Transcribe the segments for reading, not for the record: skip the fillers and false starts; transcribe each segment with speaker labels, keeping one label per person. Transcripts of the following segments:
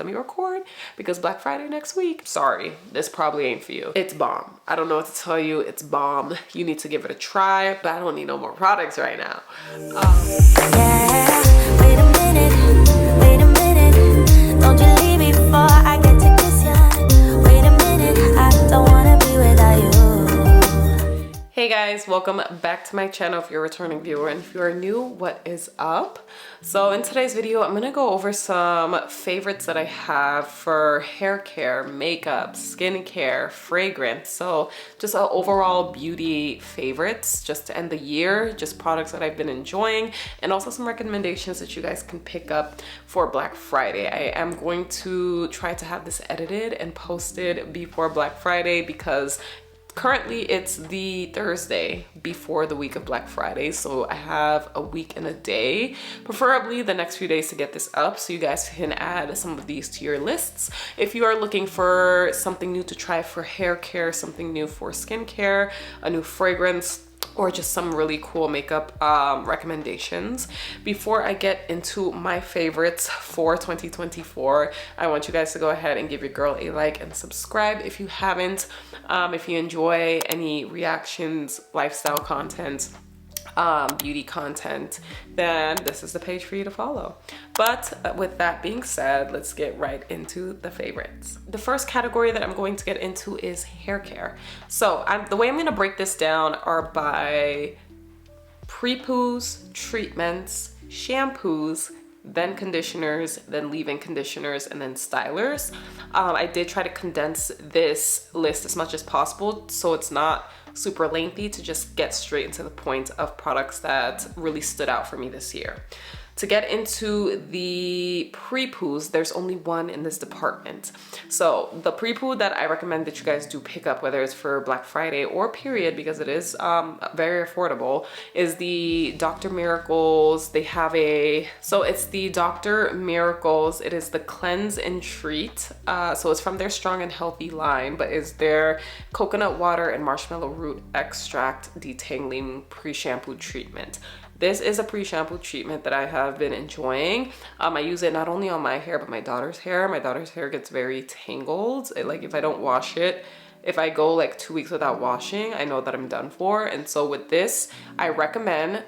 Speaker 1: let me record because Black Friday next week. Sorry, this probably ain't for you. It's bomb. I don't know what to tell you. It's bomb. You need to give it a try, but I don't need no more products right now.
Speaker 2: Yeah, wait a minute, don't you leave me before I get to kiss ya. Wait a minute, I don't wanna be without you.
Speaker 1: Hey guys, welcome back to my channel if you're a returning viewer, and if you are new, what is up? So in today's video, I'm gonna go over some favorites that I have for hair care, makeup, skincare, fragrance. So just overall beauty favorites just to end the year, just products that I've been enjoying, and also some recommendations that you guys can pick up for Black Friday. I am going to try to have this edited and posted before Black Friday because currently it's the Thursday before the week of Black Friday, so I have a week and a day, preferably the next few days, to get this up so you guys can add some of these to your lists. If you are looking for something new to try for hair care, something new for skincare, a new fragrance, or just some really cool makeup recommendations. Before I get into my favorites for 2024, I want you guys to go ahead and give your girl a like and subscribe if you haven't. If you enjoy any reactions, lifestyle content, beauty content, then this is the page for you to follow. But with that being said, let's get right into the favorites. The first category that I'm going to get into is hair care. So the way I'm going to break this down are by prepoos, treatments, shampoos, then conditioners, then leave-in conditioners, and then stylers. I did try to condense this list as much as possible so it's not super lengthy, to just get straight into the point of products that really stood out for me this year. To get into the prepoos, there's only one in this department. So the prepoo that I recommend that you guys do pick up, whether it's for Black Friday or period, because it is very affordable, is the Dr. Miracles. They have it's the Dr. Miracles. It is the Cleanse and Treat. So it's from their Strong and Healthy line, but is their coconut water and marshmallow root extract detangling pre-shampoo treatment. This is a pre-shampoo treatment that I have been enjoying. I use it not only on my hair, but my daughter's hair. My daughter's hair gets very tangled. Like if I don't wash it, if I go like 2 weeks without washing, I know that I'm done for. And so with this, I recommend,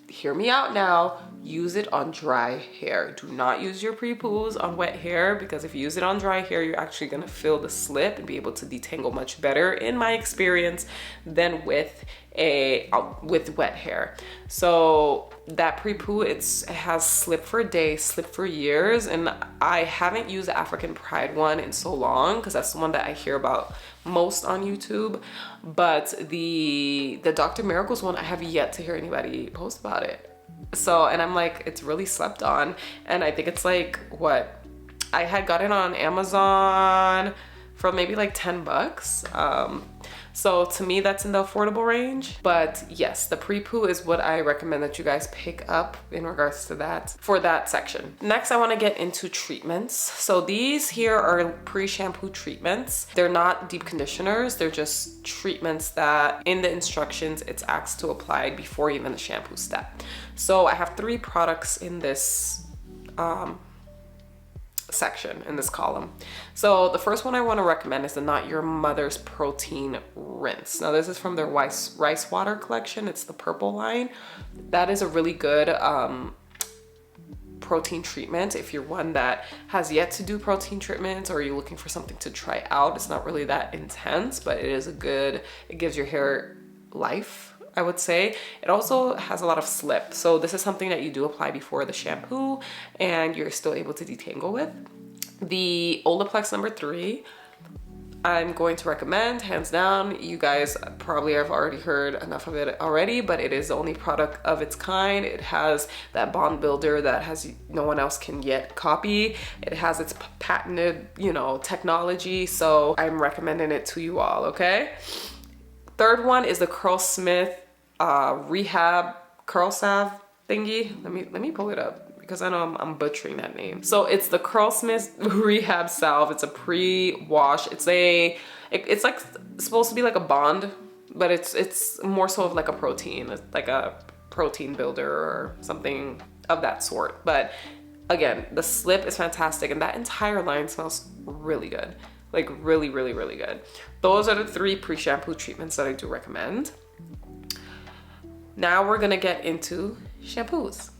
Speaker 1: hear me out now, use it on dry hair. Do not use your prepoos on wet hair, because if you use it on dry hair, you're actually gonna feel the slip and be able to detangle much better, in my experience, than with wet hair. So that prepoo, it has slip for days, slip for years, and I haven't used the African Pride one in so long because that's the one that I hear about most on YouTube. But the Dr. Miracles one, I have yet to hear anybody post about it. So, and I'm like, it's really slept on, and I think it's like, what, I had got it on Amazon for maybe like 10 bucks. So to me, that's in the affordable range. But yes, the prepoo is what I recommend that you guys pick up in regards to that, for that section. Next, I want to get into treatments. So these here are pre-shampoo treatments. They're not deep conditioners. They're just treatments that in the instructions, it's asked to apply before even the shampoo step. So I have 3 products in this section, in this column. So the first one I want to recommend is the Not Your Mother's Protein Rinse. Now this is from their rice water collection. It's the purple line. That is a really good protein treatment if you're one that has yet to do protein treatments, or you're looking for something to try out. It's not really that intense, but it gives your hair life, I would say. It also has a lot of slip. So this is something that you do apply before the shampoo and you're still able to detangle with. The Olaplex number 3, I'm going to recommend, hands down. You guys probably have already heard enough of it already, but it is the only product of its kind. It has that bond builder that no one else can yet copy. It has its patented, technology. So I'm recommending it to you all, okay? Third one is the Curlsmith Rehab Curl Salve thingy. Let me pull it up because I know I'm butchering that name. So it's the Curlsmith Rehab Salve. It's a pre-wash. It's like supposed to be like a bond, but it's more so of like a protein. It's like a protein builder or something of that sort. But Again, the slip is fantastic, and that entire line smells really good. Like really, really, really good. Those are the 3 pre-shampoo treatments that I do recommend. Now we're gonna get into shampoos.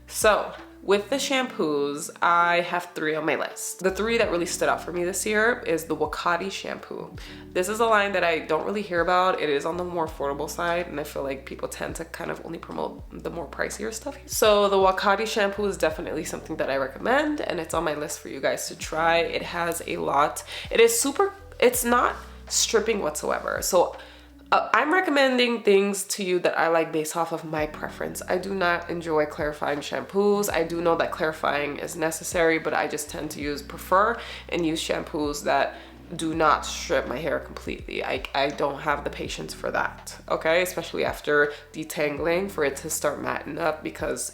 Speaker 1: So with the shampoos, I have 3 on my list. The 3 that really stood out for me this year is the Wakati shampoo. This is a line that I don't really hear about. It is on the more affordable side, and I feel like people tend to kind of only promote the more pricier stuff. So the Wakati shampoo is definitely something that I recommend, and it's on my list for you guys to try. It has a lot. It's not stripping whatsoever. So I'm recommending things to you that I like based off of my preference. I do not enjoy clarifying shampoos. I do know that clarifying is necessary, but I just tend to prefer and use shampoos that do not strip my hair completely. I don't have the patience for that, okay? Especially after detangling, for it to start matting up, because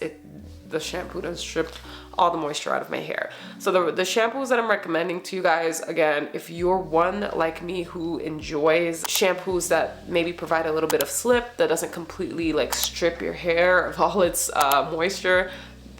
Speaker 1: the shampoo does strip all the moisture out of my hair. So the shampoos that I'm recommending to you guys, again, if you're one like me who enjoys shampoos that maybe provide a little bit of slip, that doesn't completely like strip your hair of all its moisture,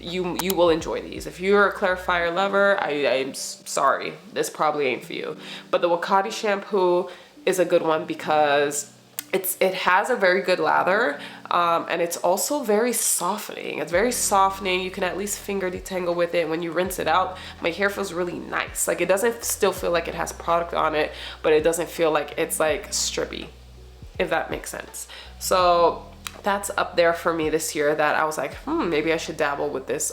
Speaker 1: you will enjoy these. If you're a clarifier lover, I'm sorry, this probably ain't for you. But the Wakati shampoo is a good one because it has a very good lather, and it's also very softening. It's very softening. You can at least finger detangle with it. When you rinse it out, my hair feels really nice. Like, it doesn't still feel like it has product on it, but it doesn't feel like it's like strippy, if that makes sense. So that's up there for me this year, that I was like, maybe I should dabble with this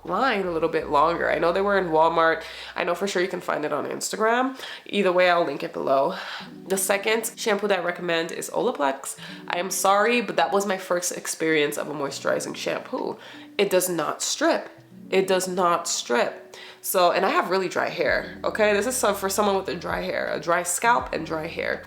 Speaker 1: line a little bit longer. I know they were in Walmart. I know for sure you can find it on Instagram. Either way, I'll link it below. The second shampoo that I recommend is Olaplex. I am sorry, but that was my first experience of a moisturizing shampoo. It does not strip. It does not strip. So, and I have really dry hair, okay? This is for someone with a dry scalp and dry hair.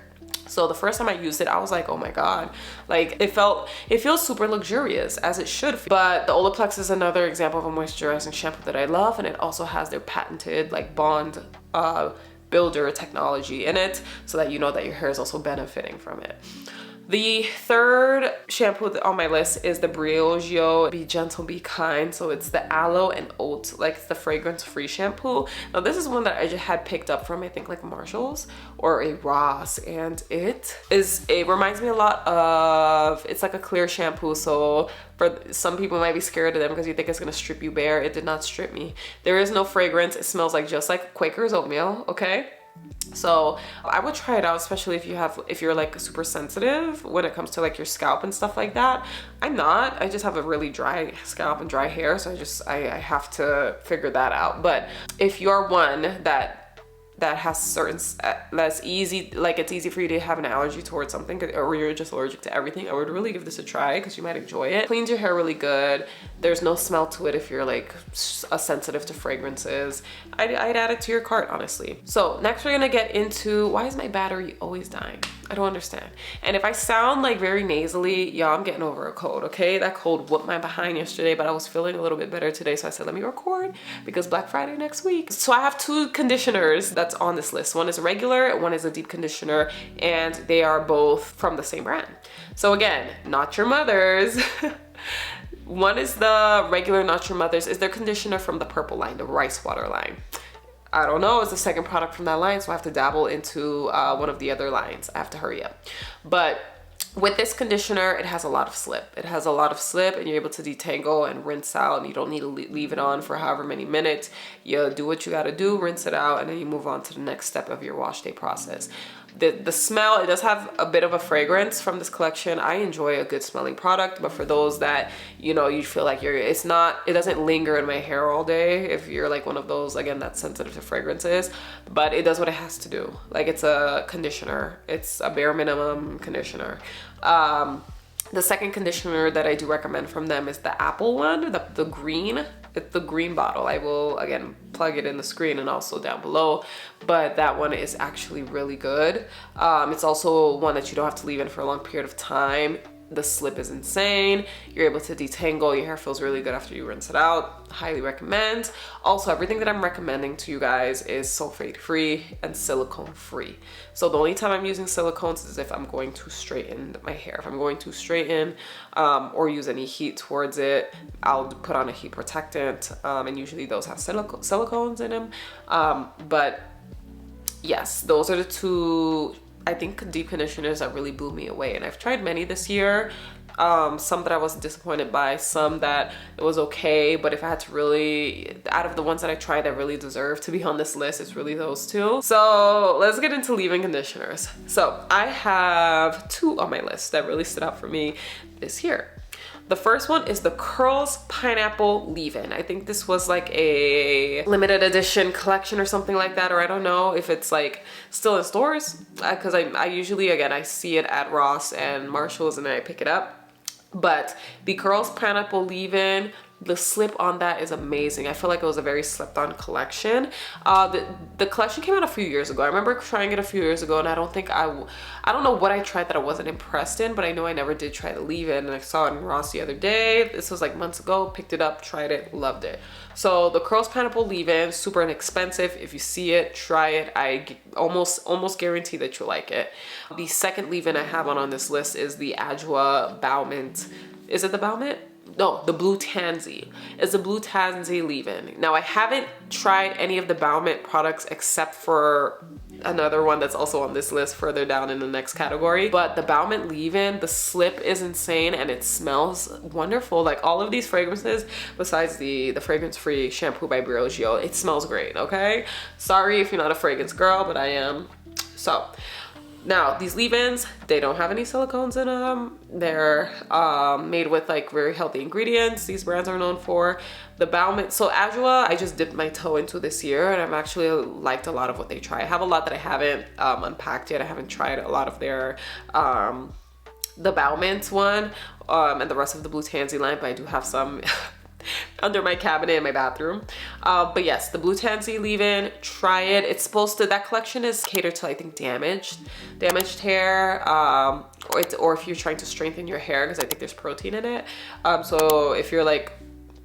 Speaker 1: So the first time I used it, I was like, oh my God, like it feels super luxurious, as it should feel. But the Olaplex is another example of a moisturizing shampoo that I love, and it also has their patented like bond builder technology in it, so that you know that your hair is also benefiting from it. The third shampoo on my list is the Briogeo Be Gentle, Be Kind. So it's the aloe and oat, like the fragrance-free shampoo. Now this is one that I just had picked up from, I think, like Marshall's or a Ross, and it reminds me a lot of, it's like a clear shampoo. So for some people might be scared of them because you think it's gonna strip you bare. It did not strip me. There is no fragrance. It smells like just like Quaker's oatmeal, okay? So I would try it out, especially if you're like super sensitive when it comes to like your scalp and stuff like that. I'm not. I just have a really dry scalp and dry hair, so I have to figure that out. But if you're one that has certain, that's easy, like it's easy for you to have an allergy towards something, or you're just allergic to everything, I would really give this a try because you might enjoy it. Cleans your hair really good. There's no smell to it if you're like sensitive to fragrances. I'd add it to your cart, honestly. So next we're gonna get into, why is my battery always dying? I don't understand. And if I sound like very nasally, y'all, I'm getting over a cold, okay? That cold whooped my behind yesterday, but I was feeling a little bit better today, so I said, let me record because Black Friday next week. So I have 2 conditioners that's on this list. One is a regular, one is a deep conditioner, and they are both from the same brand. So again, Not Your Mother's. One is the regular Not Your Mother's, is their conditioner from the purple line, the rice water line. I don't know, it's the second product from that line, so I have to dabble into one of the other lines. I have to hurry up. But with this conditioner, it has a lot of slip. It has a lot of slip, and you're able to detangle and rinse out, and you don't need to leave it on for however many minutes. You do what you gotta do, rinse it out, and then you move on to the next step of your wash day process. The smell, it does have a bit of a fragrance from this collection. I enjoy a good smelling product, but for those that, you know, you feel like it doesn't linger in my hair all day, if you're like one of those, again, that's sensitive to fragrances, but it does what it has to do. Like, it's a conditioner. It's a bare minimum conditioner. The second conditioner that I do recommend from them is the apple one, the green. It's the green bottle. I will, again, plug it in the screen and also down below, but that one is actually really good. It's also one that you don't have to leave in for a long period of time. The slip is insane. You're able to detangle. Your hair feels really good after you rinse it out. Highly recommend. Also, everything that I'm recommending to you guys is sulfate free and silicone free. So the only time I'm using silicones is if I'm going to straighten my hair. If I'm going to straighten or use any heat towards it, I'll put on a heat protectant, and usually those have silicones in them. But yes, those are the two, I think, deep conditioners that really blew me away. And I've tried many this year. Some that I was disappointed by, some that it was okay, but if I had to really, out of the ones that I tried that really deserve to be on this list, it's really those two. So let's get into leave-in conditioners. So I have two on my list that really stood out for me this year. The first one is the Curls Pineapple Leave-In. I think this was like a limited edition collection or something like that, or I don't know if it's like still in stores, because I usually, again, I see it at Ross and Marshalls and then I pick it up. But the Curls Pineapple Leave-In, the slip on that is amazing. I feel like it was a very slept on collection. The collection came out a few years ago. I remember trying it a few years ago, and I don't know what I tried that I wasn't impressed in, but I know I never did try the leave-in, and I saw it in Ross the other day. This was like months ago. Picked it up, tried it, loved it. So the Curls Pineapple Leave-In, super inexpensive. If you see it, try it. I almost guarantee that you'll like it. The second leave-in I have on this list is the Adwoa Bow Mint. Is it the Bow Mint? No, the Blue Tansy. It's the Blue Tansy leave-in. Now, I haven't tried any of the Bow Mint products except for another one that's also on this list further down in the next category. But the Bow Mint leave-in, the slip is insane and it smells wonderful. Like all of these fragrances, besides the fragrance-free shampoo by Briogeo, it smells great, okay? Sorry if you're not a fragrance girl, but I am. So, now, these leave-ins, they don't have any silicones in them. They're made with like very healthy ingredients. These brands are known for. The Bow Mint, so Adwoa, I just dipped my toe into this year and I've actually liked a lot of what they try. I have a lot that I haven't unpacked yet. I haven't tried a lot of their, the Bow Mint one and the rest of the Blue Tansy line, but I do have some under my cabinet in my bathroom. But yes, the Blue Tansy leave-in, try it. It's supposed to, that collection is catered to, I think, damaged hair, or if you're trying to strengthen your hair, because I think there's protein in it. So if you're like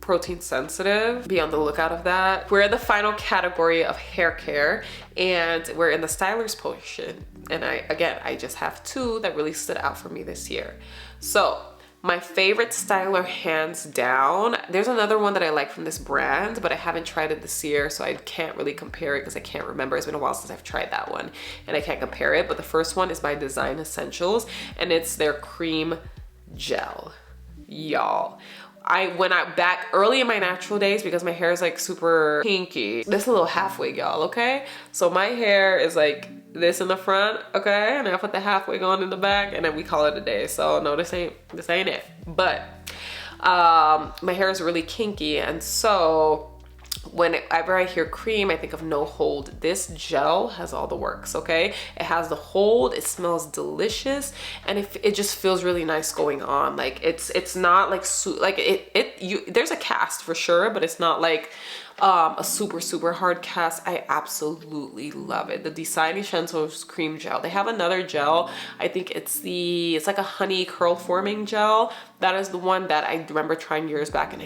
Speaker 1: protein sensitive, be on the lookout of that. We're in the final category of hair care and we're in the styler's portion. And I just have two that really stood out for me this year. So my favorite styler, hands down, there's another one that I like from this brand, but I haven't tried it this year, so I can't really compare it because I can't remember. It's been a while since I've tried that one, and I can't compare it. But the first one is by Design Essentials, and it's their cream gel. Y'all, I went out back early in my natural days because my hair is like super kinky. This is a little half wig, y'all, okay? So my hair is like this in the front, okay? And I put the half wig on in the back and then we call it a day. So no, this ain't it. But my hair is really kinky, and so whenever I hear cream, I think of No Hold. This gel has all the works, okay? It has the hold, it smells delicious, and it just feels really nice going on. Like it's not like there's a cast for sure, but it's not like a super hard cast. I absolutely love it. The Design Essentials cream gel. They have another gel. I think it's like a honey curl forming gel. That is the one that I remember trying years back, and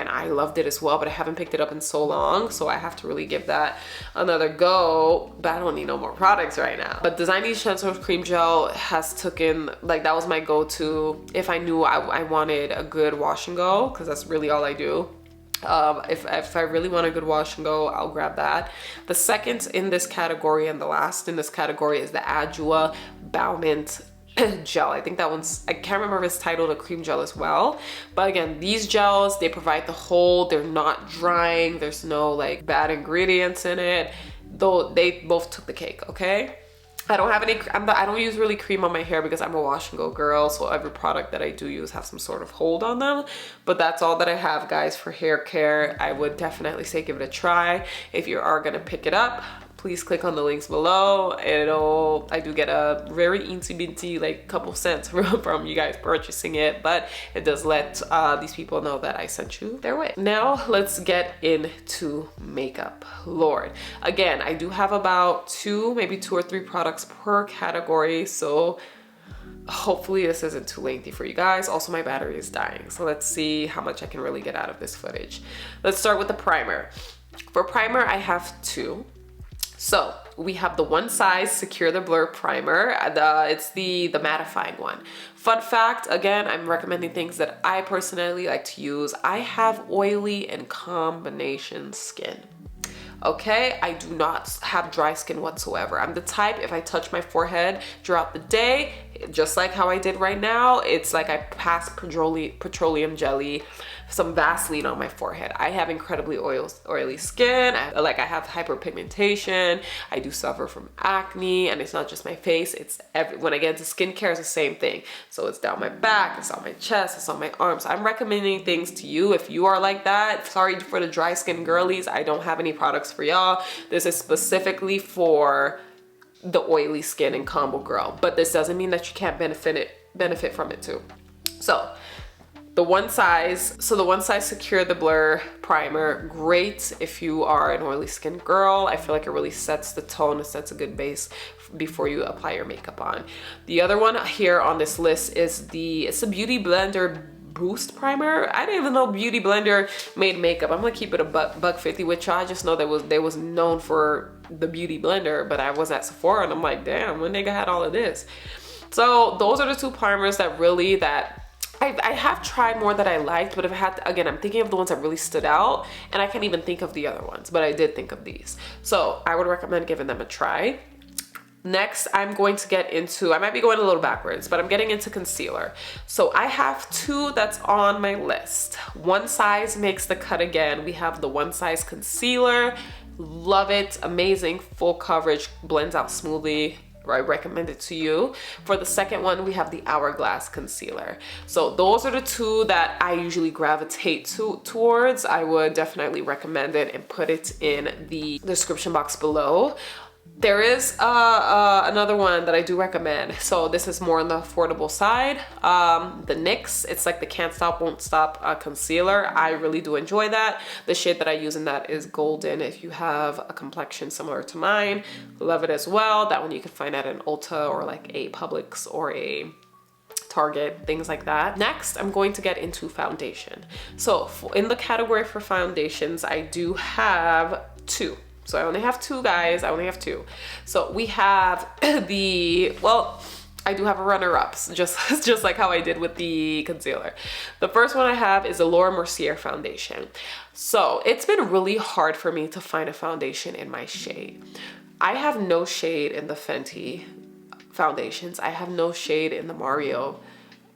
Speaker 1: I loved it as well, but I haven't picked it up in so long, so I have to really give that another go. But I don't need no more products right now. But Design Essentials cream gel has taken, like, that was my go-to if I knew I wanted a good wash and go, because that's really all I do. If I really want a good wash and go, I'll grab that. The second in this category and the last in this category is the Adwoa Bow Mint gel. I think that one's, I can't remember if it's titled a cream gel as well. But again, these gels, they provide the hold. They're not drying. There's no like bad ingredients in it. Though they both took the cake, okay? I don't have any, I don't use really cream on my hair because I'm a wash and go girl, so every product that I do use has some sort of hold on them. But that's all that I have, guys, for hair care. I would definitely say give it a try. If you are gonna pick it up, please click on the links below. I do get a very eensy binty like couple cents from you guys purchasing it, but it does let these people know that I sent you their way. Now let's get into makeup. Lord, again, I do have about maybe two or three products per category, so Hopefully this isn't too lengthy for you guys. Also, my battery is dying, so let's see how much I can really get out of this footage. Let's start with the primer. For primer, I have two. So we have the One Size Secure the Blur Primer. It's the mattifying one. Fun fact, again, I'm recommending things that I personally like to use. I have oily and combination skin. Okay, I do not have dry skin whatsoever. I'm the type, if I touch my forehead throughout the day, just like how I did right now, it's like I pass petroleum jelly, some Vaseline on my forehead. I have incredibly oily skin. I have hyperpigmentation. I do suffer from acne, and it's not just my face. It's when I get into skincare, it's the same thing. So it's down my back, it's on my chest, it's on my arms. I'm recommending things to you if you are like that. Sorry for the dry skin girlies. I don't have any products for y'all. This is specifically for the oily skin and combo girl, but this doesn't mean that you can't benefit from it too. So the One Size Secure the Blur Primer, great if you are an oily skin girl. I feel like it really sets the tone, it sets a good base before you apply your makeup on. The other one here on this list is it's a Beauty Blender Boost Primer. I didn't even know Beauty Blender made makeup. I'm gonna keep it a buck 50 with y'all. I just know they was known for the Beauty Blender, but I was at Sephora and I'm like, damn, when nigga had all of this. So those are the two primers that I have tried more that I liked, but if I had to, again, I'm thinking of the ones that really stood out, and I can't even think of the other ones, but I did think of these. So I would recommend giving them a try. Next, I'm going to get into, I might be going a little backwards, but I'm getting into concealer. So I have two that's on my list. One Size makes the cut again. We have the One Size Concealer. Love it, amazing, full coverage, blends out smoothly. I recommend it to you. For the second one, we have the Hourglass Concealer. So those are the two that I usually gravitate towards. I would definitely recommend it and put it in the description box below. There is another one that I do recommend. So this is more on the affordable side. The NYX, it's like the Can't Stop Won't Stop concealer. I really do enjoy that. The shade that I use in that is Golden. If you have a complexion similar to mine, love it as well. That one you can find at an Ulta or like a Publix or a Target, things like that. Next, I'm going to get into foundation. So in the category for foundations, I do have two. So I only have two, guys. I only have two. So we have I do have a runner-ups, just like how I did with the concealer. The first one I have is the Laura Mercier foundation. So it's been really hard for me to find a foundation in my shade. I have no shade in the Fenty foundations. I have no shade in the Mario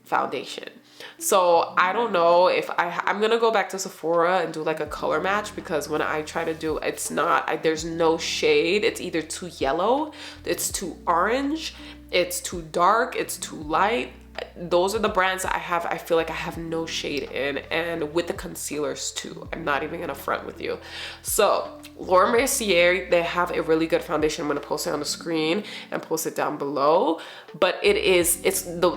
Speaker 1: foundation. So I don't know if I'm gonna go back to Sephora and do like a color match, because when I try to do, it's not, there's no shade. It's either too yellow, it's too orange, it's too dark, it's too light. Those are the brands that I have. I feel like I have no shade in, and with the concealers too. I'm not even gonna front with you. So Laura Mercier, they have a really good foundation. I'm gonna post it on the screen and post it down below. But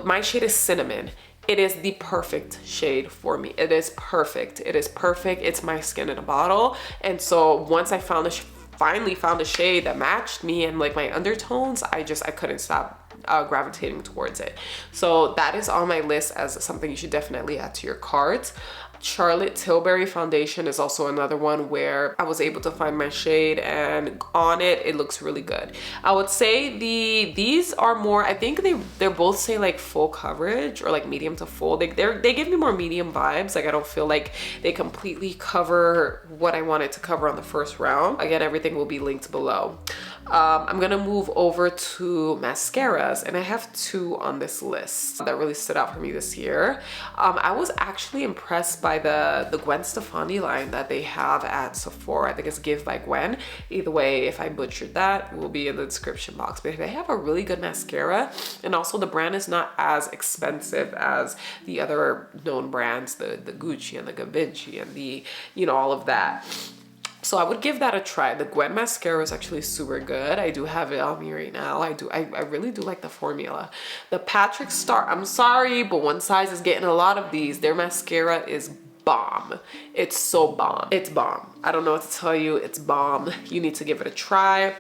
Speaker 1: my shade is Cinnamon. It is the perfect shade for me. It is perfect. It is perfect. It's my skin in a bottle. And so once I finally found a shade that matched me and like my undertones, I couldn't stop gravitating towards it. So that is on my list as something you should definitely add to your cart. Charlotte Tilbury foundation is also another one where I was able to find my shade, and on it looks really good. I would say these are more, I think they're both say like full coverage or like medium to full. They give me more medium vibes. Like I don't feel like they completely cover what I wanted to cover on the first round. Again, everything will be linked below. I'm gonna move over to mascaras, and I have two on this list that really stood out for me this year. I was actually impressed by the Gwen Stefani line that they have at Sephora. I think it's Give by Gwen. Either way, if I butchered that, it will be in the description box. But they have a really good mascara, and also the brand is not as expensive as the other known brands, the Gucci and the Givenchy and the, all of that. So I would give that a try. The Gwen mascara is actually super good. I do have it on me right now. I really do like the formula. The Patrick Star, I'm sorry, but One Size is getting a lot of these. Their mascara is bomb. It's so bomb. It's bomb. I don't know what to tell you. It's bomb. You need to give it a try.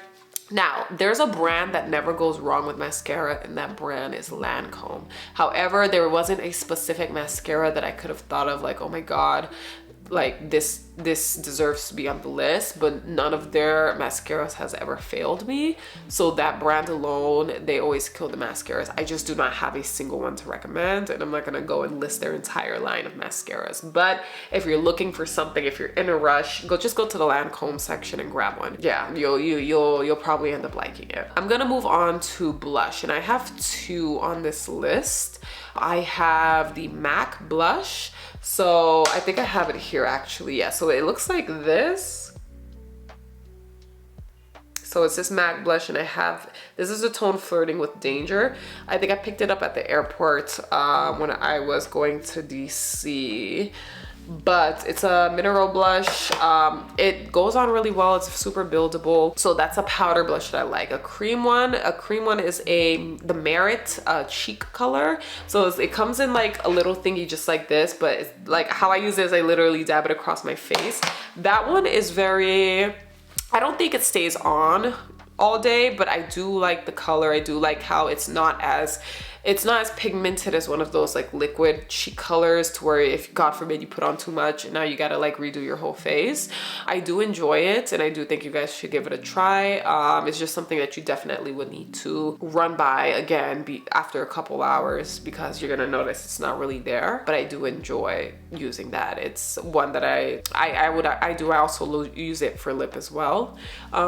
Speaker 1: Now, there's a brand that never goes wrong with mascara, and that brand is Lancome. However, there wasn't a specific mascara that I could have thought of like, oh my God, like this deserves to be on the list, but none of their mascaras has ever failed me. So that brand alone, they always kill the mascaras. I just do not have a single one to recommend, and I'm not gonna go and list their entire line of mascaras. But if you're looking for something, if you're in a rush, just go to the Lancome section and grab one. Yeah, you'll probably end up liking it. I'm gonna move on to blush, and I have two on this list. I have the MAC blush. So I think I have it here actually. Yeah, so it looks like this. So it's this MAC blush, and this is a tone Flirting with Danger. I think I picked it up at the airport when I was going to DC. But it's a mineral blush. It goes on really well. It's super buildable. So that's a powder blush that I like. A cream one is the Merit cheek color. So it comes in like a little thingy just like this, but it's like how I use it is I literally dab it across my face. That one is I don't think it stays on all day, but I do like the color. I do like how it's not as pigmented as one of those like liquid cheek colors to where if God forbid you put on too much and now you gotta like redo your whole face. I do enjoy it, and I do think you guys should give it a try. It's just something that you definitely would need to run by again after a couple hours, because you're gonna notice it's not really there. But I do enjoy using that. It's one that I also use it for lip as well.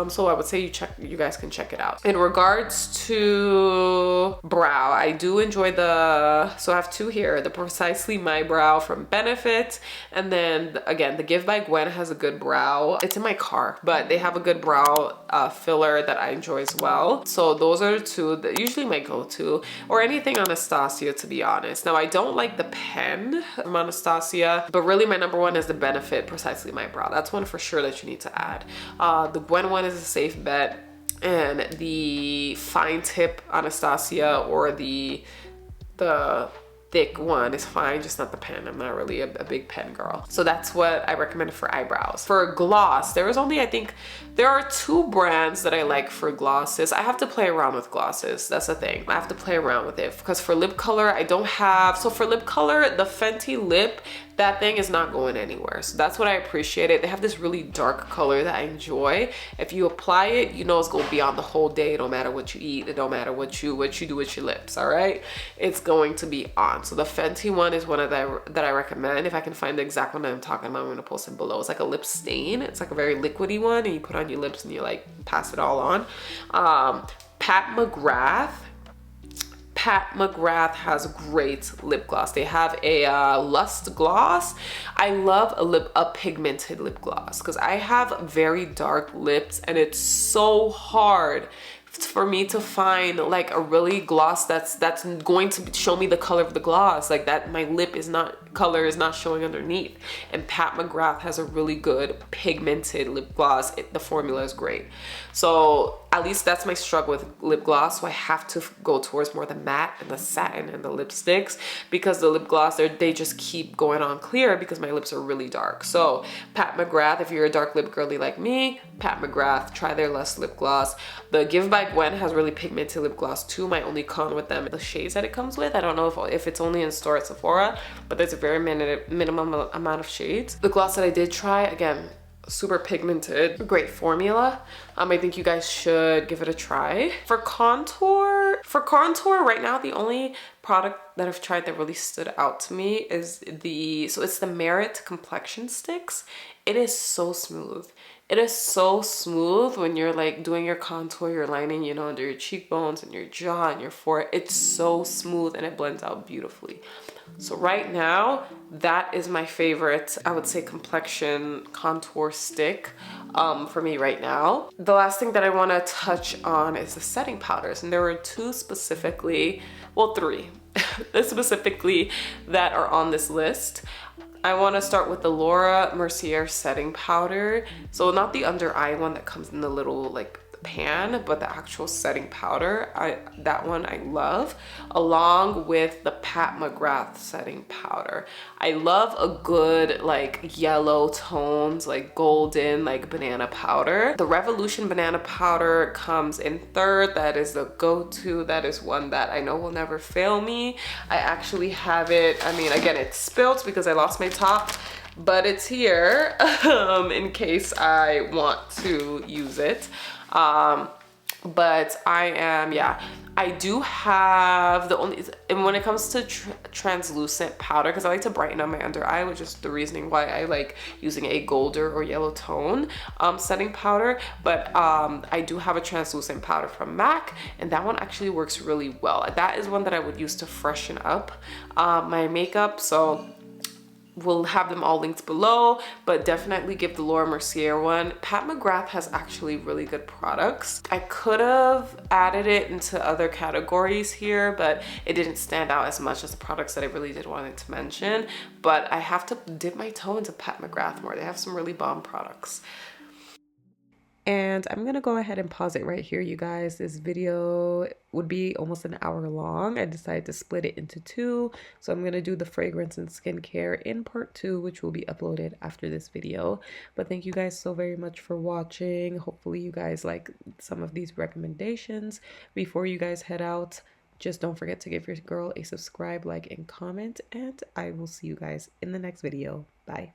Speaker 1: So I would say you guys can check it out. In regards to brow, I do enjoy so I have two here, the Precisely My Brow from Benefit, and then again the Give by Gwen has a good brow. It's in my car, but they have a good brow filler that I enjoy as well. So those are the two that usually my go-to, or anything Anastasia, to be honest. Now I don't like the pen from Anastasia, but really my number one is the Benefit Precisely My Brow. That's one for sure that you need to add. The Gwen one is a safe bet, and the Fine Tip Anastasia or the thick one is fine, just not the pen. I'm not really a big pen girl. So that's what I recommend for eyebrows. For gloss, I think there are two brands that I like for glosses. I have to play around with glosses. That's the thing. I have to play around with it, because for lip color, I don't have. So for lip color, the Fenty lip, that thing is not going anywhere. So that's what I appreciate it. They have this really dark color that I enjoy. If you apply it, you know it's going to be on the whole day. No matter what you eat, it don't matter what you do with your lips, all right? It's going to be on. So the Fenty one is one that I recommend. If I can find the exact one that I'm talking about, I'm going to post it below. It's like a lip stain. It's like a very liquidy one, and you put on your lips and you like pass it all on. Pat McGrath has great lip gloss. They have a Lust gloss. I love a pigmented lip gloss, because I have very dark lips, and it's so hard for me to find like a really gloss that's going to show me the color of the gloss, like that my lip color is not showing underneath. And Pat McGrath has a really good pigmented lip gloss. The formula is great. So at least that's my struggle with lip gloss. So I have to go towards more the matte and the satin and the lipsticks, because the lip gloss, they just keep going on clear because my lips are really dark. So Pat McGrath, if you're a dark lip girly like me, Pat McGrath, try their Lust lip gloss. The Give by Gwen has really pigmented lip gloss too. My only con with them, the shades that it comes with. I don't know if it's only in store at Sephora, but there's a very minimum amount of shades. The gloss that I did try, again, super pigmented, great formula. I think you guys should give it a try. For contour right now, the only product that I've tried that really stood out to me is it's the Merit complexion sticks. It is so smooth. It is so smooth when you're like doing your contour, your lining, you know, under your cheekbones and your jaw and your forehead. It's so smooth and it blends out beautifully. So right now, that is my favorite, I would say, complexion contour stick for me right now. The last thing that I want to touch on is the setting powders. And there were two specifically, well, three specifically that are on this list. I want to start with the Laura Mercier setting powder. So not the under eye one that comes in the little like pan, but the actual setting powder, that one I love, along with the Pat McGrath setting powder. I love a good like yellow tones, like golden, like banana powder. The Revolution banana powder comes in third. That is the go-to. That is one that I know will never fail me. I actually have it, I mean, again, it's spilt because I lost my top, but it's here in case I want to use it. But I do have the only, and when it comes to translucent powder, because I like to brighten up my under eye, which is the reasoning why I like using a golder or yellow tone setting powder. But I do have a translucent powder from MAC, and that one actually works really well. That is one that I would use to freshen up my makeup. So we'll have them all linked below, but definitely give the Laura Mercier one. Pat McGrath has actually really good products. I could have added it into other categories here, but it didn't stand out as much as the products that I really did want to mention. But I have to dip my toe into Pat McGrath more. They have some really bomb products. And I'm gonna go ahead and pause it right here, you guys. This video would be almost an hour long. I decided to split it into two. So I'm gonna do the fragrance and skincare in part 2, which will be uploaded after this video. But thank you guys so very much for watching. Hopefully you guys like some of these recommendations. Before you guys head out, just don't forget to give your girl a subscribe, like, and comment. And I will see you guys in the next video. Bye.